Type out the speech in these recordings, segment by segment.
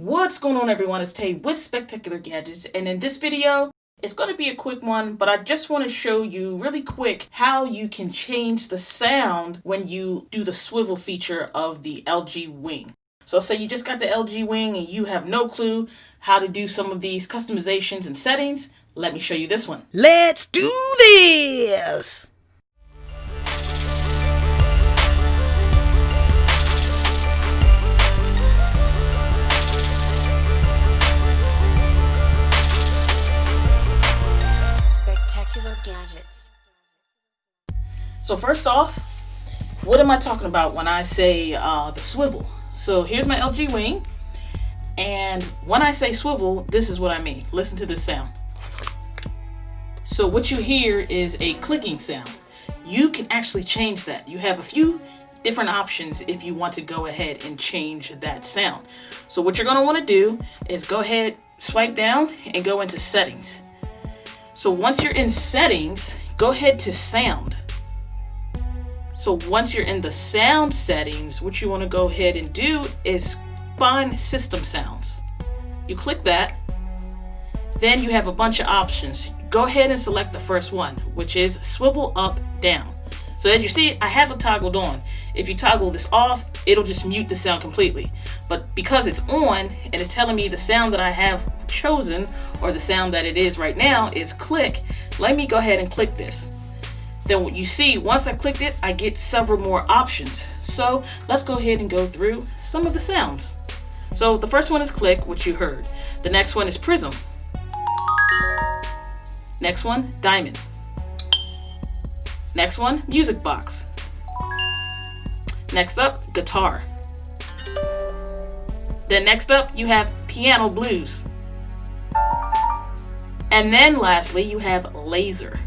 What's going on, everyone? It's Tay with Spectacular Gadgets, and in this video it's going to be a quick one, but I just want to show you really quick how you can change the sound when you do the swivel feature of the LG Wing. So say you just got the LG Wing and you have no clue how to do some of these customizations and settings. Let me show you this one. Let's do this! Spectacular Gadgets. So first off, what am I talking about when I say the swivel? So here's my LG Wing, and when I say swivel, this is what I mean. Listen to this sound. So what you hear is a clicking sound. You can actually change that. You have a few different options if you want to go ahead and change that sound. So what you're going to want to do is go ahead, swipe down, and go into settings. So once you're in settings, go ahead to sound. So once you're in the sound settings, what you want to go ahead and do is find system sounds. You click that, then you have a bunch of options. Go ahead and select the first one, which is swivel up down. So as you see, I have it toggled on. If you toggle this off, it'll just mute the sound completely. But because it's on and it's telling me the sound that I have chosen, or the sound that it is right now, is click, let me go ahead and click this. Then what you see, once I clicked it, I get several more options. So let's go ahead and go through some of the sounds. So the first one is click, which you heard. The next one is prism. Next one, diamond. Next one, music box. Next up, guitar. Then next up, you have piano blues. And then lastly, you have laser.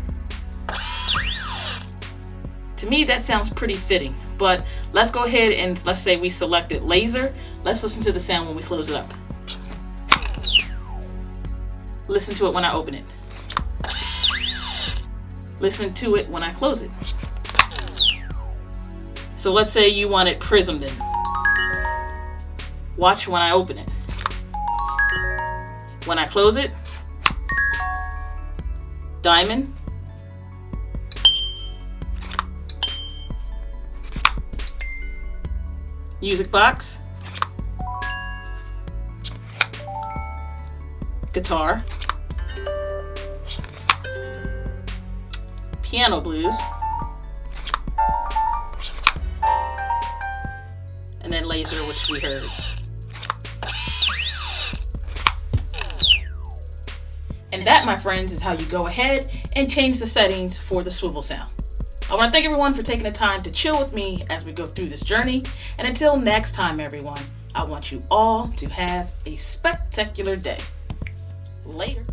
To me, that sounds pretty fitting, but let's go ahead and let's say we selected laser. Let's listen to the sound when we close it up. Listen to it when I open it. Listen to it when I close it. So let's say you wanted prism then. Watch when I open it. When I close it, diamond. Music box. Guitar. Piano blues. And then laser, which we heard. And that, my friends, is how you go ahead and change the settings for the swivel sound. I want to thank everyone for taking the time to chill with me as we go through this journey. And until next time, everyone, I want you all to have a spectacular day. Later.